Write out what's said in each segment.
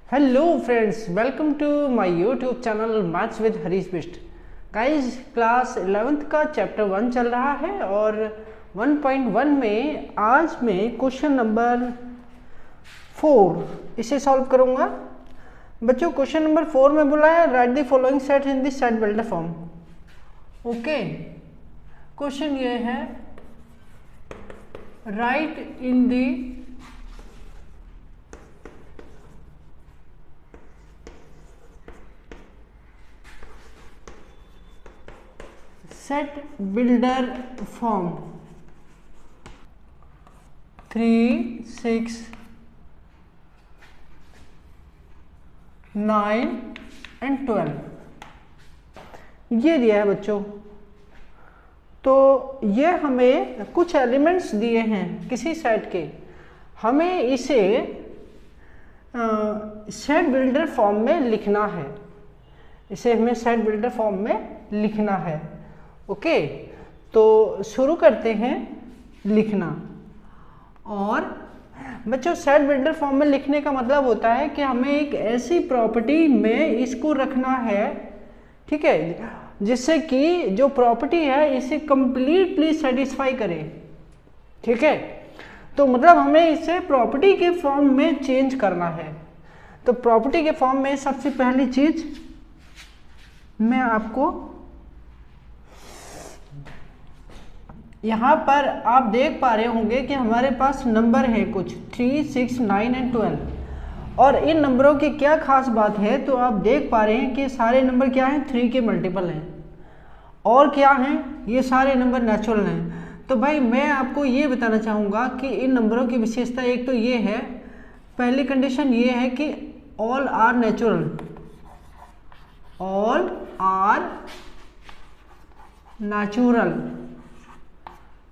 Hello friends, welcome to my YouTube channel maths with Harish Bisht. Guys, class 11th का chapter 1 चल रहा है और 1.1 में आज मैं क्वेश्चन नंबर 4 इसे सॉल्व करूंगा। बच्चों, क्वेश्चन नंबर 4 में बोला है right the following set in this set builder form. Okay, question ये है right in the set builder form 3, 6, 9 and 12 ये दिया है बच्चों। तो ये हमें कुछ एलिमेंट्स दिए हैं किसी सेट के, हमें इसे सेट बिल्डर फॉर्म में लिखना है। इसे हमें सेट बिल्डर फॉर्म में लिखना है। ओके, तो शुरू करते हैं लिखना। और बच्चों, सेट बिल्डर फॉर्म में लिखने का मतलब होता है कि हमें एक ऐसी प्रॉपर्टी में इसको रखना है, ठीक है, जिससे कि जो प्रॉपर्टी है इसे कंप्लीटली सेटिस्फाई करे। ठीक है, तो मतलब हमें इसे प्रॉपर्टी के फॉर्म में चेंज करना है। तो प्रॉपर्टी के फॉर्म में सबसे पहली चीज मैं आपको यहाँ पर आप देख पा रहे होंगे कि हमारे पास नंबर है कुछ 3, 6, 9 एंड 12। और इन नंबरों की क्या खास बात है, तो आप देख पा रहे हैं कि सारे नंबर क्या हैं, 3 के मल्टीपल हैं। और क्या हैं, ये सारे नंबर नेचुरल हैं। तो भाई मैं आपको ये बताना चाहूँगा कि इन नंबरों की विशेषता एक तो ये है, पहली कंडीशन ये है कि all are natural, all are natural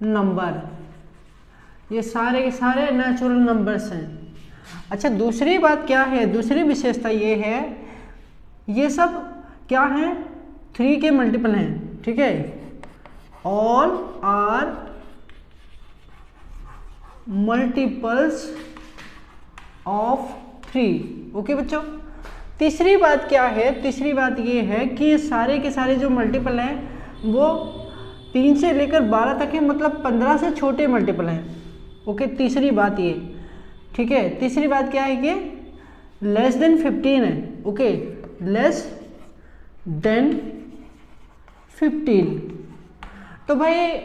number, ये सारे के सारे नेचुरल नंबर्स हैं। अच्छा, दूसरी बात क्या है, दूसरी विशेषता ये है, ये सब क्या हैं, 3 के मल्टीपल हैं। ठीक है, all are multiples of 3। Okay बच्चों, तीसरी बात क्या है, तीसरी बात ये है कि ये सारे के सारे जो मल्टीपल हैं वो 3 से लेकर 12 तक है, मतलब 15 से छोटे मल्टीपल हैं। ओके, तीसरी बात ये, ठीक है। तीसरी बात क्या है कि लेस देन 15 है। Okay, less than 15। तो भाई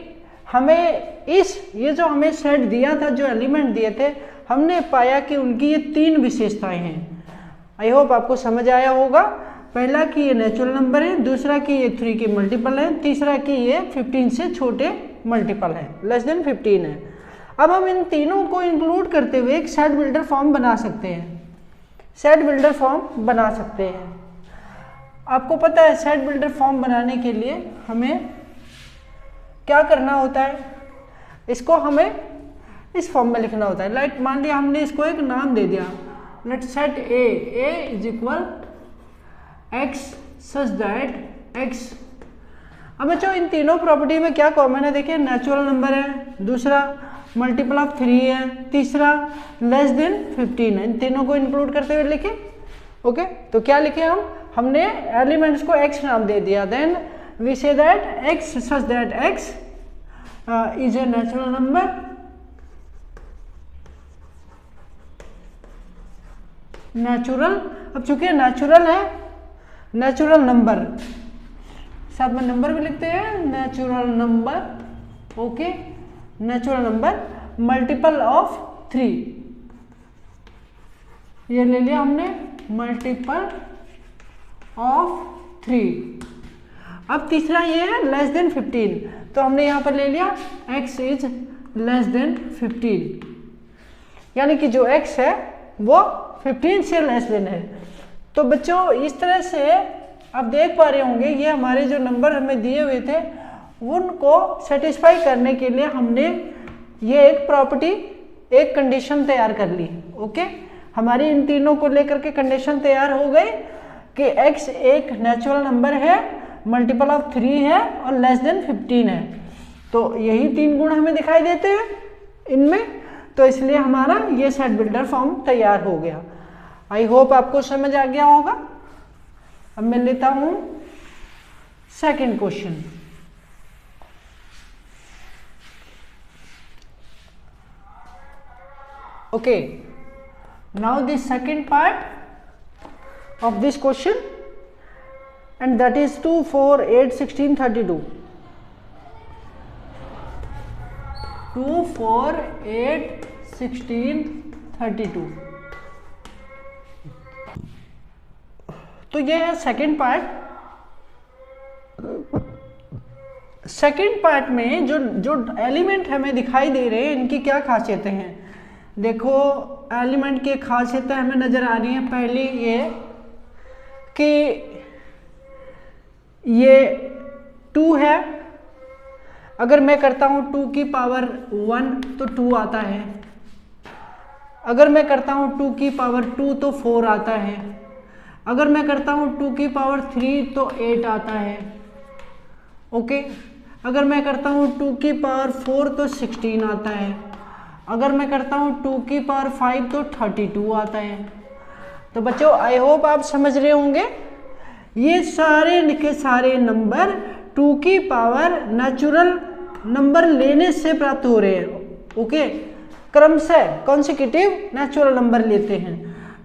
हमें ये जो हमें सेट दिया था, जो एलिमेंट दिए थे, हमने पाया कि उनकी ये 3 विशेषताएं हैं। आई होप आपको समझ आया होगा। पहला कि ये नेचुरल नंबर है, दूसरा कि ये 3 के मल्टीपल है, तीसरा कि ये 15 से छोटे मल्टीपल है, लेस देन 15 है। अब हम इन तीनों को इंक्लूड करते हुए एक सेट बिल्डर फॉर्म बना सकते हैं। सेट बिल्डर फॉर्म बना सकते हैं। आपको पता है सेट बिल्डर फॉर्म बनाने के लिए हमें क्या करना होता है, इसको हमें इस फॉर्म में लिखना होता है। लाइक मान लिया हमने इसको एक नाम दे दिया, let set A is equal x such that x। अब बच्चों, इन तीनों प्रॉपर्टी में क्या कॉमन है, देखिए नेचुरल नंबर है, दूसरा मल्टीपल ऑफ 3 है, तीसरा लेस देन 15 है। इन तीनों को इंक्लूड करते हुए लिखे। ओके, तो क्या लिखे हमने एलिमेंट्स को x नाम दे दिया। Then we say that x such that x is a natural number, natural. अब चूंकि नेचुरल है, नेचुरल नंबर, साथ में नंबर भी लिखते हैं, natural number. Okay, natural number multiple of 3, ये ले लिया हमने, मल्टीपल ऑफ 3। अब तीसरा ये है लेस देन 15, तो हमने यहां पर ले लिया x इज लेस देन 15, यानी कि जो x है वो 15 से लेस देन है। तो बच्चों, इस तरह से आप देख पा रहे होंगे ये हमारे जो नंबर हमें दिए हुए थे उनको सेटिस्फाई करने के लिए हमने ये एक प्रॉपर्टी, एक कंडीशन तैयार कर ली। ओके, हमारी इन तीनों को लेकर के कंडीशन तैयार हो गई कि x एक नेचुरल नंबर है, मल्टीपल ऑफ 3 है और लेस देन 15 है। तो यही 3 गुण हमें दिखाई देते हैं इनमें। तो इसलिए हमारा ये सेट बिल्डर फॉर्म तैयार हो गया। आई होप आपको समझ आ गया होगा। अब मैं लेता हूं second question. Okay, now the second part of this question, and that is 2, 4, 8, 16, 32. 2, 4, 8, 16, 32. तो ये है सेकेंड पार्ट। सेकेंड पार्ट में जो जो एलिमेंट हमें दिखाई दे रहे हैं, इनकी क्या खासियतें हैं। देखो, एलिमेंट की खासियतें हमें नजर आ रही हैं। पहली ये कि ये 2 है, अगर मैं करता हूं 2 की पावर 1 तो 2 आता है, अगर मैं करता हूं 2 की पावर 2 तो 4 आता है, अगर मैं करता हूं 2 की पावर 3 तो 8 आता है। ओके, अगर मैं करता हूं 2 की पावर 4 तो 16 आता है, अगर मैं करता हूं 2 की पावर 5 तो 32 आता है। तो बच्चों, आई होप आप समझ रहे होंगे, ये सारे के सारे नंबर 2 की पावर नेचुरल नंबर लेने से प्राप्त हो रहे हैं। ओके, क्रम से कॉन्सेक्यूटिव नेचुरल नंबर लेते हैं।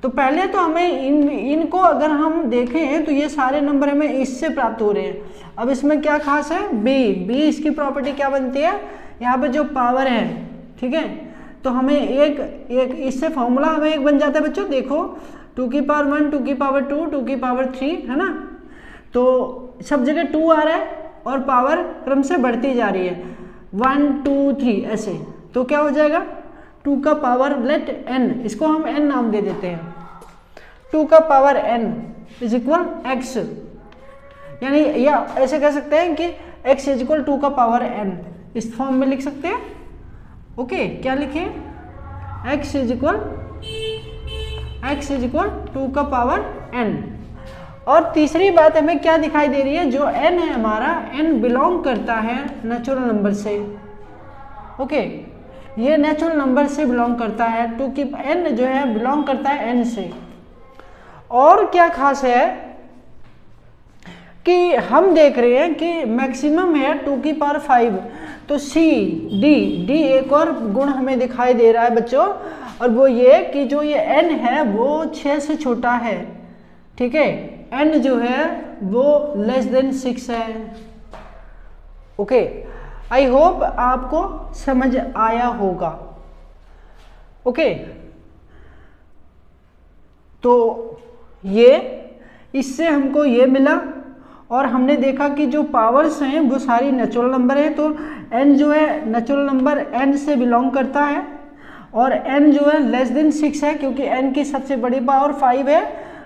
तो पहले तो हमें इनको अगर हम देखें तो ये सारे नंबर हमें इससे प्राप्त हो रहे हैं। अब इसमें क्या खास है, बी इसकी प्रॉपर्टी क्या बनती है, यहाँ पे जो पावर है, ठीक है, तो हमें एक इससे फॉर्मूला हमें एक बन जाता है बच्चों। देखो, 2 की पावर 1, 2 की पावर 2, 2 की पावर 3, है ना। तो सब जगह 2 आ रहा है और पावर क्रम से बढ़ती जा रही है, 1, 2, 3 ऐसे। तो क्या हो जाएगा, 2 का पावर लेट n, इसको हम n नाम दे देते हैं। 2 का power n is equal x, यानी या ऐसे कह सकते हैं कि x इज इक्वल 2 का पावर n, इस फॉर्म में लिख सकते हैं। ओके, क्या लिखें, x इज इक्वल 2 का पावर n। और तीसरी बात हमें क्या दिखाई दे रही है, जो n है हमारा, n बिलोंग करता है नेचुरल नंबर से। ओके, ये नेचुरल नंबर से बिलोंग करता है, 2 की n जो है बिलोंग करता है n से। और क्या खास है कि हम देख रहे हैं कि मैक्सिमम है 2 की पावर 5, तो डी एक और गुण हमें दिखाई दे रहा है बच्चों, और वो ये कि जो ये n है वो 6 से छोटा है, ठीक है, n जो है वो लेस देन 6 है। ओके, आई होप आपको समझ आया होगा। ओके, तो ये इससे हमको ये मिला, और हमने देखा कि जो पावर्स हैं वो सारी नेचुरल नंबर है। तो n जो है नेचुरल नंबर n से बिलोंग करता है, और n जो है लेस देन 6 है, क्योंकि n की सबसे बड़ी पावर 5 है,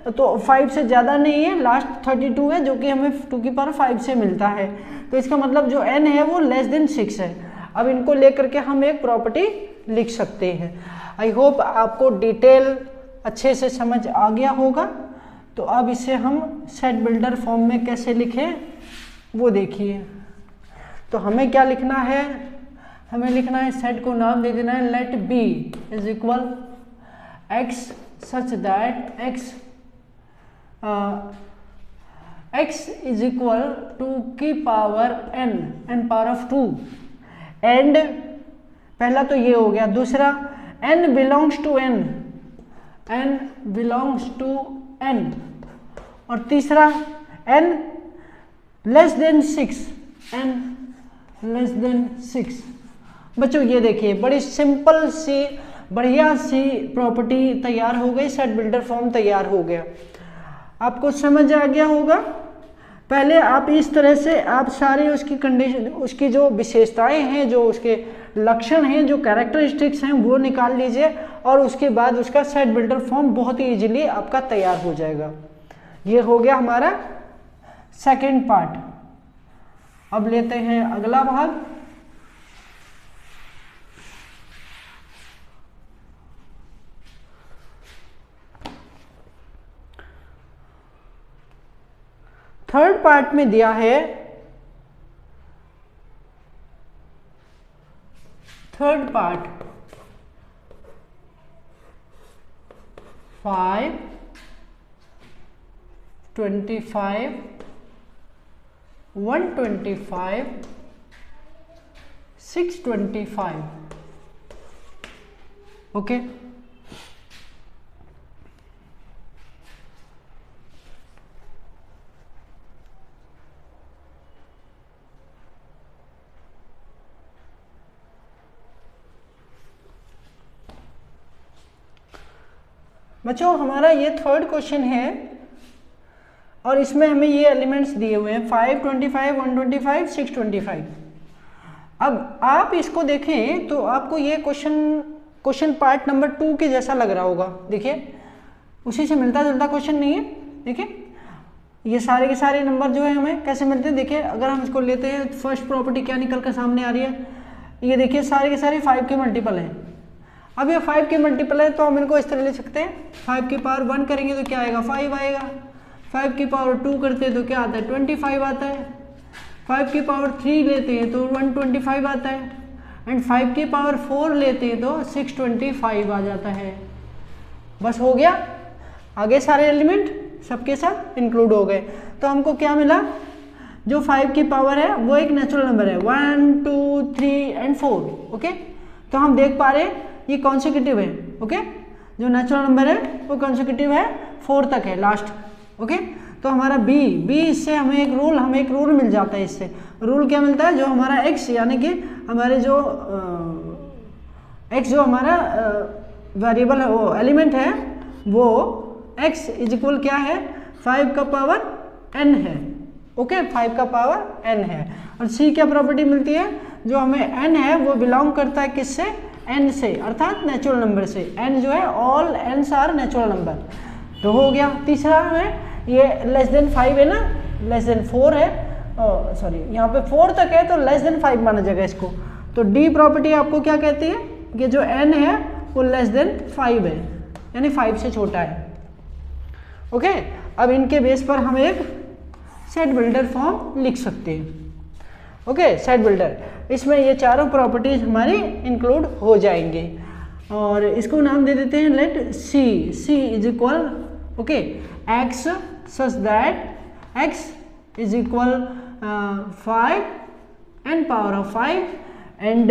तो 5 से ज़्यादा नहीं है, लास्ट 32 है, जो कि हमें 2 की पावर 5 से मिलता है। तो इसका मतलब जो n है वो लेस देन 6 है। अब इनको लेकर के हम एक प्रॉपर्टी लिख सकते हैं। आई होप आपको डिटेल अच्छे से समझ आ गया होगा। तो अब इसे हम सेट बिल्डर फॉर्म में कैसे लिखें वो देखिए। तो हमें क्या लिखना है, हमें लिखना है, सेट को नाम दे देना है let B is equal x such that x is equal 2 की power n power of 2, and पहला तो ये हो गया। दूसरा, n बिलोंग्स टू n, और तीसरा n लेस देन 6। बच्चों ये देखिए, बड़ी सिंपल सी बढ़िया सी प्रॉपर्टी तैयार हो गई, सेट बिल्डर फॉर्म तैयार हो गया। आपको समझ आ गया होगा। पहले आप इस तरह से आप सारे उसकी कंडीशन, उसकी जो विशेषताएं हैं, जो उसके लक्षण हैं, जो कैरेक्टरिस्टिक्स हैं, वो निकाल लीजिए, और उसके बाद उसका सेट बिल्डर फॉर्म बहुत ही इजीली आपका तैयार हो जाएगा। ये हो गया हमारा सेकंड पार्ट। अब लेते हैं अगला भाग। थर्ड पार्ट में दिया है, थर्ड पार्ट 5 25, 125, 625. ओके, बच्चों हमारा ये थर्ड क्वेश्चन है और इसमें हमें ये एलिमेंट्स दिए हुए हैं 5, 25, 125, 625। अब आप इसको देखें तो आपको ये क्वेश्चन पार्ट नंबर 2 के जैसा लग रहा होगा। देखिए उसी से मिलता जुलता क्वेश्चन नहीं है। देखिए ये सारे के सारे नंबर जो है हमें कैसे मिलते हैं। देखिए अगर हम इसको लेते हैं, फर्स्ट प्रॉपर्टी क्या निकल कर सामने आ रही है, ये देखिए सारे के सारे 5 के मल्टीपल हैं। अब ये 5 के मल्टीपल है तो हम इनको इस तरह ले सकते हैं, 5 की पावर 1 करेंगे तो क्या आएगा 5 आएगा, 5 की पावर 2 करते हैं तो क्या आता है 25 आता है, 5 की पावर 3 लेते हैं तो 125 आता है, एंड 5 की पावर 4 लेते हैं तो 625 आ जाता है। बस हो गया, आगे सारे एलिमेंट सबके सब इंक्लूड हो गए। तो हमको क्या मिला, जो 5 की पावर है वो एक नेचुरल नंबर है, 1, 2, 3 एंड 4। ओके, तो हम देख पा रहे हैं ये कॉन्सेक्यूटिव है। ओके, जो नेचुरल नंबर है वो कॉन्सेक्यूटिव है, 4 तक है लास्ट। ओके, तो हमारा बी इससे हमें एक रूल मिल जाता है। इससे रूल क्या मिलता है, जो हमारा एक्स यानी कि हमारे जो एक्स जो हमारा वेरिएबल है वो एलिमेंट है, वो एक्स इज इक्वल क्या है 5 का पावर n है। ओके, 5 का पावर n है। और सी क्या प्रॉपर्टी मिलती है, जो हमें n है वो बिलोंग करता है किससे, n से, अर्थात नेचुरल नंबर से। n जो है all n's are natural number. तो हो गया। तीसरा में ये लेस देन 5 है ना, लेस देन 4 है, सॉरी यहाँ पे 4 तक है तो लेस देन 5 माना जाएगा इसको। तो डी प्रॉपर्टी आपको क्या कहती है कि जो n है वो लेस देन 5 है, यानी 5 से छोटा है। ओके, अब इनके बेस पर हम एक सेट बिल्डर फॉर्म लिख सकते हैं। ओके, सेट बिल्डर, इसमें ये चारों प्रॉपर्टीज हमारी इंक्लूड हो जाएंगे और इसको नाम दे देते हैं let C is equal okay x such that x is equal 5 n power of 5 and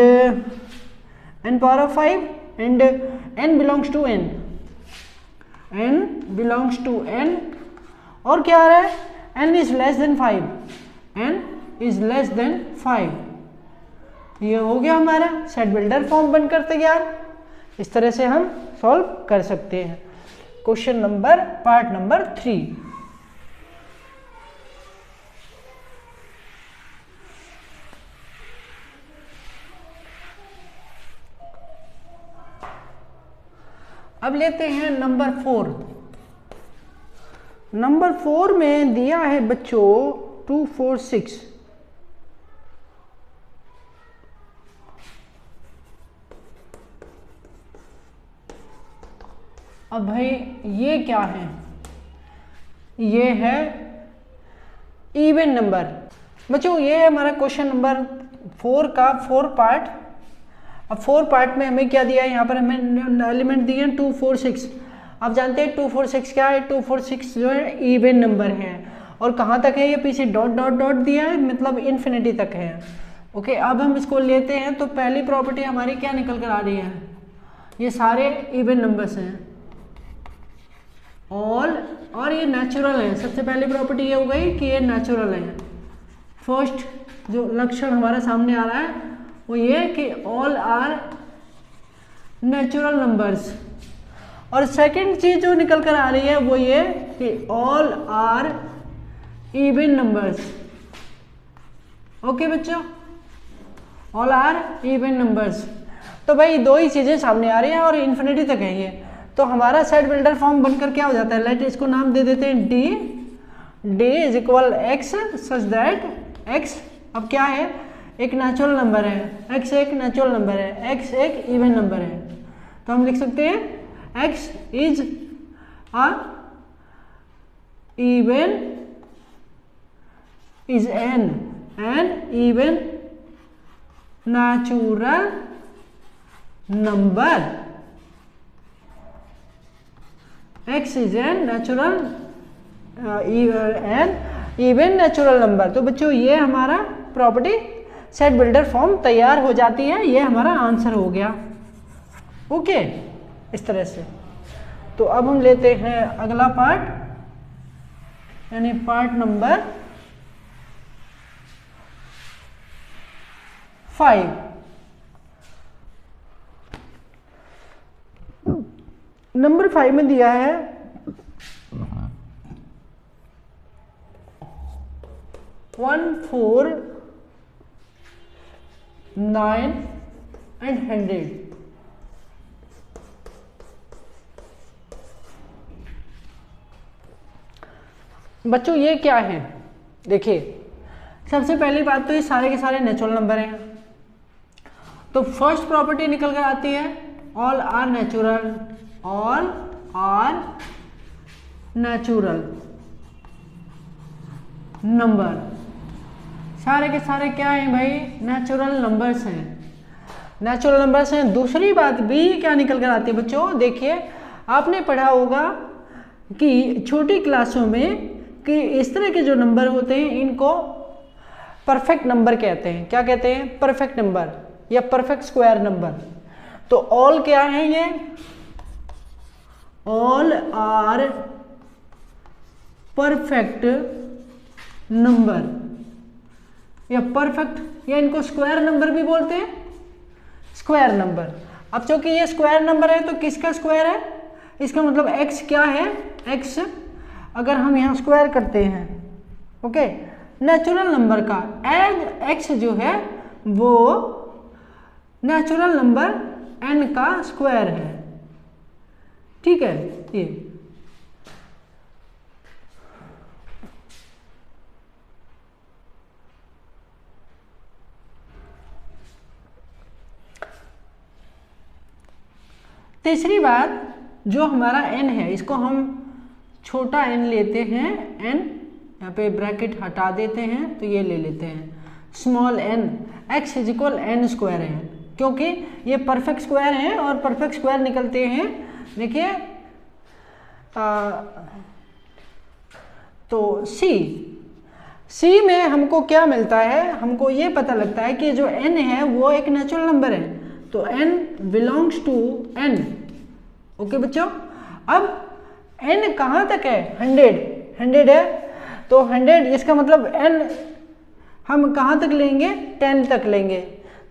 n power of 5 and n belongs to n, n belongs to n, और क्या आ रहा है n is less than 5, n is less than 5। ये हो गया हमारा set builder form बनकर तैयार। इस तरह से हम सॉल्व कर सकते हैं क्वेश्चन नंबर पार्ट नंबर 3। अब लेते हैं नंबर 4। नंबर 4 में दिया है बच्चों 2, 4, 6। अब भाई ये क्या है, ये है इवन नंबर। बच्चों ये है हमारा क्वेश्चन नंबर 4 का 4 पार्ट। अब 4 पार्ट में हमें क्या दिया है, यहाँ पर हमें एलिमेंट दिए हैं 2, 4, 6। आप जानते हैं 2, 4, 6 क्या है, 2, 4, 6 जो है इवन नंबर है और कहाँ तक है, ये पीछे डॉट डॉट डॉट दिया है, मतलब इन्फिनिटी तक है। ओके, अब हम इसको लेते हैं तो पहली प्रॉपर्टी हमारी क्या निकल कर आ रही है, ये सारे इवन नंबर्स हैं ऑल, और ये नेचुरल है। सबसे पहली प्रॉपर्टी ये हो गई कि ये नेचुरल है। फर्स्ट जो लक्षण हमारा सामने आ रहा है वो ये कि ऑल आर नेचुरल नंबर्स, और सेकंड चीज जो निकल कर आ रही है वो ये कि all are even numbers. Okay बच्चों, ऑल आर इवन नंबर्स। तो भाई दो ही चीजें सामने आ रही हैं और इन्फिनिटी तक है ये। तो हमारा सेट बिल्डर फॉर्म बनकर क्या हो जाता है, लेट इसको नाम दे देते हैं D is equal x such that x अब क्या है, एक नेचुरल नंबर है, एक्स एक नेचुरल नंबर है, एक्स एक इवन नंबर है। तो हम लिख सकते हैं x is a even is an even natural number, x is a natural an even natural number. तो बच्चों ये हमारा प्रॉपर्टी सेट बिल्डर फॉर्म तैयार हो जाती है, ये हमारा आंसर हो गया। ओके, इस तरह से। तो अब हम लेते हैं अगला पार्ट, यानी पार्ट नंबर 5। नंबर 5 में दिया है 1, 4, 9 and 100। बच्चों ये क्या है, देखिए सबसे पहली बात तो ये सारे के सारे नेचुरल नंबर हैं। तो फर्स्ट प्रॉपर्टी निकल कर आती है all are natural, all are natural number. सारे के सारे क्या हैं भाई, नेचुरल नंबर्स हैं, नेचुरल नंबर्स हैं। दूसरी बात भी क्या निकल कर आती है बच्चों, देखिए आपने पढ़ा होगा कि छोटी क्लासों में कि इस तरह के जो नंबर होते हैं इनको परफेक्ट नंबर कहते हैं। क्या कहते हैं, परफेक्ट नंबर या परफेक्ट स्क्वायर नंबर। तो ऑल क्या है, ये ऑल आर परफेक्ट नंबर या परफेक्ट, या इनको स्क्वायर नंबर भी बोलते हैं, स्क्वायर नंबर। अब चूंकि ये स्क्वायर नंबर है तो किसका स्क्वायर है, इसका मतलब x क्या है, x अगर हम यहाँ स्क्वायर करते हैं ओके नेचुरल नंबर का, एज x जो है वो नेचुरल नंबर n का स्क्वायर है। ठीक है, ये तीसरी बात जो हमारा n है, इसको हम छोटा n लेते हैं, n यहाँ पे ब्रैकेट हटा देते हैं तो ये ले लेते हैं small n, x is equal n square है, क्योंकि ये परफेक्ट स्क्वायर है और परफेक्ट स्क्वायर निकलते हैं। देखिए तो C में हमको क्या मिलता है, हमको ये पता लगता है कि जो n है वो एक नेचुरल नंबर है, तो n belongs to n। Okay बच्चों, अब n कहाँ तक है, 100 है, तो 100 इसका मतलब n हम कहाँ तक लेंगे, 10 तक लेंगे।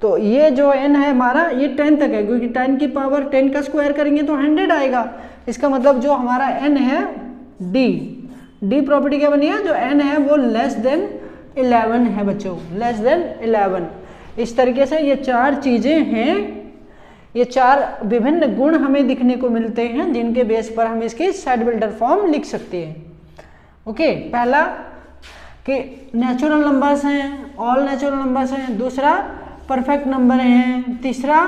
तो ये जो n है हमारा ये 10 तक है, क्योंकि 10 की पावर 10 का स्क्वायर करेंगे तो 100 आएगा। इसका मतलब जो हमारा n है डी प्रॉपर्टी क्या बनी है, जो n है वो लेस देन 11 है बच्चों, लेस देन 11। इस तरीके से ये चार चीजें हैं, ये चार विभिन्न गुण हमें दिखने को मिलते हैं जिनके बेस पर हम इसकी सेट बिल्डर फॉर्म लिख सकते हैं। ओके, पहला कि नेचुरल नंबर्स हैं, ऑल नेचुरल नंबर्स हैं, दूसरा परफेक्ट नंबर हैं, तीसरा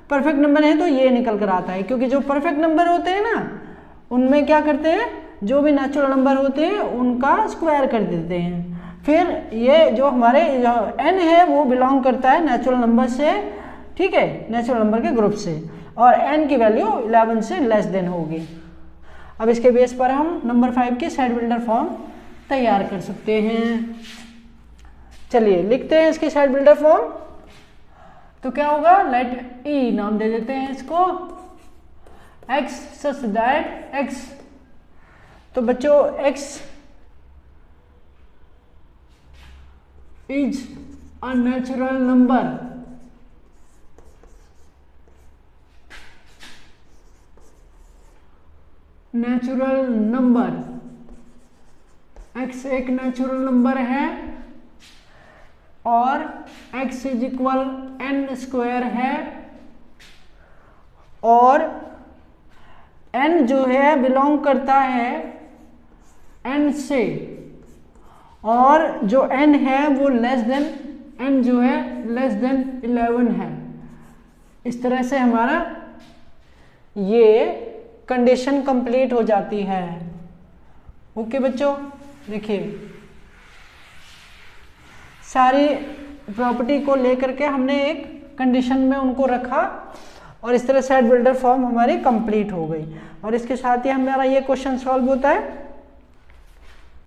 परफेक्ट नंबर है तो ये निकल कर आता है, क्योंकि जो परफेक्ट नंबर होते हैं ना उनमें क्या करते हैं, जो भी नेचुरल नंबर होते हैं उनका स्क्वायर कर देते हैं। फिर ये जो हमारे जो n है वो बिलोंग करता है नेचुरल नंबर से, ठीक है, नेचुरल नंबर के ग्रुप से, और n की वैल्यू 11 से लेस देन होगी। अब इसके बेस पर हम नंबर 5 की सेट बिल्डर फॉर्म तैयार कर सकते हैं। चलिए लिखते हैं इसकी सेट बिल्डर फॉर्म। तो क्या होगा, लेट e नाम दे देते हैं इसको, x सच दैट x। तो बच्चों x is a natural number, natural number, x एक नेचुरल नंबर है और x is equal n square है, और n जो है बिलोंग करता है n से, और जो n है वो लेस देन n जो है लेस देन 11 है। इस तरह से हमारा ये कंडीशन कंप्लीट हो जाती है। ओके बच्चों, देखिए सारी प्रॉपर्टी को लेकर के हमने एक कंडीशन में उनको रखा और इस तरह सेट बिल्डर फॉर्म हमारी कंप्लीट हो गई। और इसके साथ ही हमारा ये क्वेश्चन सॉल्व होता है।